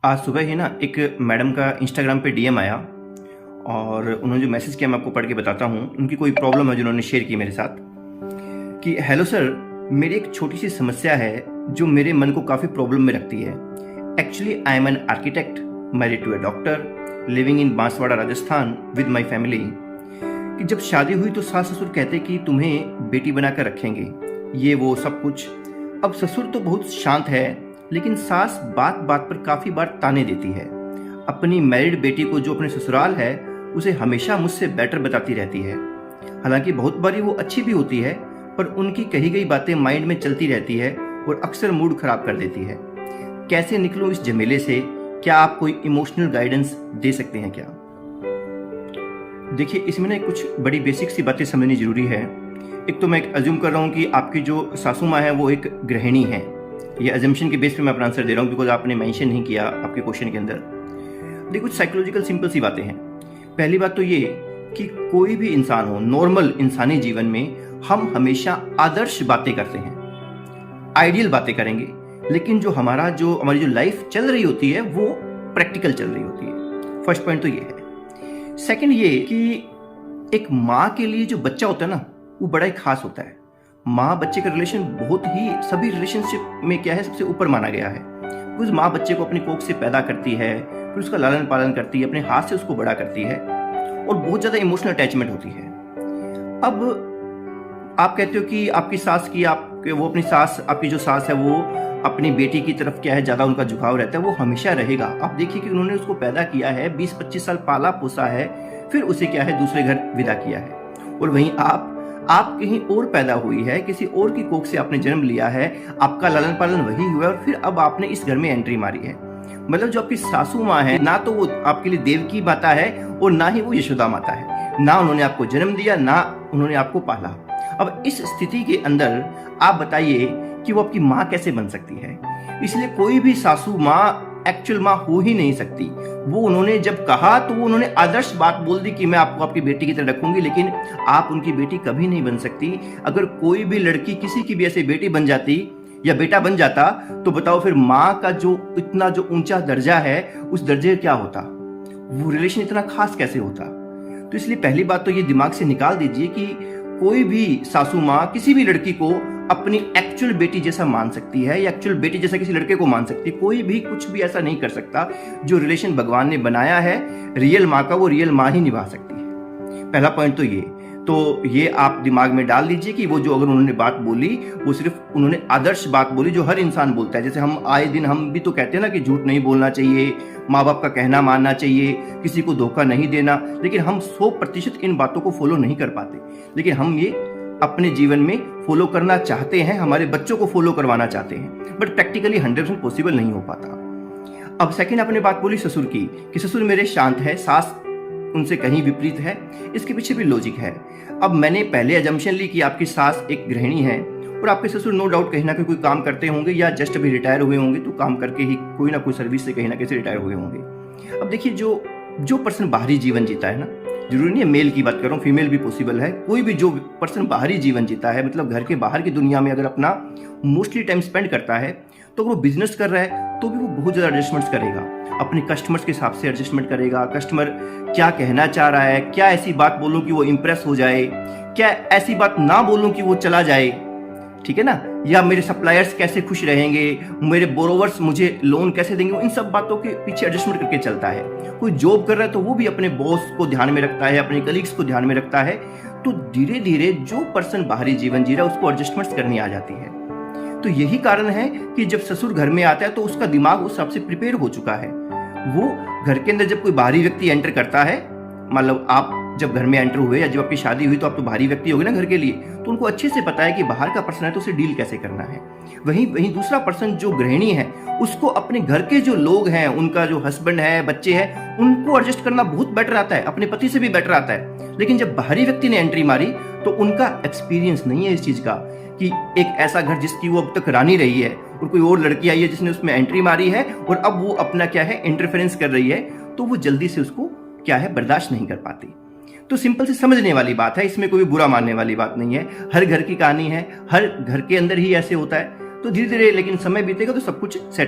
आज सुबह ही ना एक मैडम का इंस्टाग्राम पे डीएम आया और उन्होंने जो मैसेज किया मैं आपको पढ़ के बताता हूँ। उनकी कोई प्रॉब्लम है जो उन्होंने शेयर की मेरे साथ कि हेलो सर, मेरी एक छोटी सी समस्या है जो मेरे मन को काफ़ी प्रॉब्लम में रखती है। Actually I am an architect married to a doctor living in Banswara Rajasthan with my family. कि जब शादी हुई तो सास ससुर कहते कि तुम्हें बेटी बनाकर रखेंगे, ये वो सब कुछ। अब ससुर तो बहुत शांत है लेकिन सास बात बात पर काफ़ी बार ताने देती है। अपनी मैरिड बेटी को जो अपने ससुराल है उसे हमेशा मुझसे बेटर बताती रहती है। हालांकि बहुत बारी वो अच्छी भी होती है पर उनकी कही गई बातें माइंड में चलती रहती है और अक्सर मूड खराब कर देती है। कैसे निकलूं इस झमेले से? क्या आप कोई इमोशनल गाइडेंस दे सकते हैं क्या? देखिए, इसमें ना कुछ बड़ी बेसिक सी बातें समझनी जरूरी है। एक तो मैं अज्यूम कर रहा हूँ कि आपकी जो सासू माँ है वो एक गृहिणी है। ये अजम्पशन के बेस पे मैं अपना आंसर दे रहा हूँ बिकॉज आपने मेंशन नहीं किया आपके क्वेश्चन के अंदर। देखिए, कुछ साइकोलॉजिकल सिंपल सी बातें हैं। पहली बात तो ये कि कोई भी इंसान हो, नॉर्मल इंसानी जीवन में हम हमेशा आदर्श बातें करते हैं, आइडियल बातें करेंगे, लेकिन हमारी जो लाइफ चल रही होती है वो प्रैक्टिकल चल रही होती है। फर्स्ट पॉइंट तो ये है। सेकंड ये कि एक माँ के लिए जो बच्चा होता है ना वो बड़ा ही खास होता है। माँ बच्चे का रिलेशन बहुत ही सभी रिलेशनशिप में क्या है सबसे ऊपर माना गया है। बिकॉज माँ बच्चे को अपनी कोख से पैदा करती है, फिर उसका लालन पालन करती है, अपने हाथ से उसको बड़ा करती है और बहुत ज़्यादा इमोशनल अटैचमेंट होती है। अब आप कहते हो कि आपकी सास की आपकी जो सास है वो अपनी बेटी की तरफ क्या है ज़्यादा उनका झुकाव रहता है, वो हमेशा रहेगा। आप देखिए कि उन्होंने उसको पैदा किया है, 20-25 साल पाला पोसा है, फिर उसे क्या है दूसरे घर विदा किया है। और वहीं आप कहीं और पैदा हुई है, किसी और की कोख से आपने जन्म लिया है, आपका लालन पालन वही हुआ और फिर अब आपने इस घर में एंट्री मारी है। मतलब जो आपकी सासू माँ है ना तो वो आपके लिए देवकी माता है और ना ही वो यशोदा माता है। ना उन्होंने आपको जन्म दिया, ना उन्होंने आपको पाला। अब इस स्थिति के अंदर आप बताइए कि वो आपकी माँ कैसे बन सकती है? इसलिए कोई भी सासू माँ एक्चुअल माँ हो ही नहीं सकती। वो उन्होंने जब कहा तो वो उन्होंने आदर्श बात बोल दी कि मैं आपको आपकी बेटी की तरह रखूंगी, लेकिन आप उनकी बेटी कभी नहीं बन सकती। अगर कोई भी लड़की किसी की भी ऐसे बेटी बन जाती या बेटा बन जाता तो बताओ फिर माँ का जो इतना जो ऊंचा दर्जा है उस दर्जे क्या होता, वो रिलेशन इतना खास कैसे होता? तो इसलिए पहली बात तो ये दिमाग से निकाल दीजिए कि कोई भी सासू माँ किसी भी लड़की को अपनी एक्चुअल बेटी जैसा मान सकती है या एक्चुअल बेटी जैसा किसी लड़के को मान सकती है। कोई भी कुछ भी ऐसा नहीं कर सकता। जो रिलेशन भगवान ने बनाया है रियल माँ का, वो रियल माँ ही निभा सकती है। पहला पॉइंट तो ये आप दिमाग में डाल दीजिए कि वो जो अगर उन्होंने बात बोली वो सिर्फ उन्होंने आदर्श बात बोली जो हर इंसान बोलता है। जैसे हम आए दिन हम भी तो कहते हैं ना कि झूठ नहीं बोलना चाहिए, माँ बाप का कहना मानना चाहिए, किसी को धोखा नहीं देना, लेकिन हम 100% इन बातों को फॉलो नहीं कर पाते। लेकिन हम ये अपने जीवन में फॉलो करना चाहते हैं, हमारे बच्चों को फॉलो करवाना चाहते हैं, बट प्रैक्टिकली 100% पॉसिबल नहीं हो पाता। अब सेकंड आपने बात बोली ससुर की कि ससुर मेरे शांत है, सास उनसे कहीं विपरीत है। इसके पीछे भी लॉजिक है। अब मैंने पहले अजम्पशन ली कि आपकी सास एक गृहिणी है और आपके ससुर नो डाउट कहीं ना कहीं कोई काम करते होंगे या जस्ट अभी रिटायर हुए होंगे, तो काम करके ही कोई ना कोई सर्विस से कहीं ना कहीं रिटायर हुए होंगे। अब देखिए, जो पर्सन बाहरी जीवन जीता है ना, जरूरी नहीं है मेल की बात कर रहा हूँ, फीमेल भी पॉसिबल है, कोई भी जो पर्सन बाहरी जीवन जीता है, मतलब घर के बाहर की दुनिया में अगर अपना मोस्टली टाइम स्पेंड करता है, तो अगर वो बिजनेस कर रहा है तो भी वो बहुत ज़्यादा एडजस्टमेंट्स करेगा, अपने कस्टमर्स के हिसाब से एडजस्टमेंट करेगा। कस्टमर क्या कहना चाह रहा है, क्या ऐसी बात बोलूँ कि वो इम्प्रेस हो जाए, क्या ऐसी बात ना बोलूँ कि वो चला जाए, ठीक है ना, या मेरे सप्लायर्स कैसे खुश रहेंगे, मेरे बोरोवर्स मुझे लोन कैसे देंगे, इन सब बातों के पीछे एडजस्टमेंट करके चलता है। कोई जॉब कर रहा है तो वो भी अपने बॉस को ध्यान में रखता है, अपने कलीग्स को ध्यान में रखता है। तो धीरे धीरे जो पर्सन बाहरी जीवन जी रहा है उसको एडजस्टमेंट्स करनी आ जाती है। तो यही कारण है कि जब ससुर घर में आता है तो उसका दिमाग उस हिसाब से प्रिपेयर हो चुका है। वो घर के अंदर जब कोई बाहरी व्यक्ति एंटर करता है, मतलब आप जब घर में एंटर हुए या जब आपकी शादी हुई तो आप तो बाहरी व्यक्ति हो गए ना घर के लिए, तो उनको अच्छे से पता है कि बाहर का पर्सन है तो उसे डील कैसे करना है। वहीं दूसरा पर्सन जो गृहिणी है उसको अपने घर के जो लोग हैं, उनका जो हस्बैंड है, बच्चे हैं, उनको एडजस्ट करना बहुत बेटर आता है, अपने पति से भी बेटर आता है। लेकिन जब बाहरी व्यक्ति ने एंट्री मारी तो उनका एक्सपीरियंस नहीं है इस चीज का कि एक ऐसा घर जिसकी वो अब तक रानी रही है और कोई और लड़की आई है जिसने उसमें एंट्री मारी है और अब वो अपना क्या है इंटरफेरेंस कर रही है, तो वो जल्दी से उसको क्या है बर्दाश्त नहीं कर पाती। तो सिंपल से समझने वाली बात है, इसमें कोई बुरा मानने वाली बात नहीं है। हर घर की कहानी है, हर घर के अंदर ही ऐसे होता है। तो धीरे धीरे लेकिन समय बीतेगा तो सब कुछ सेट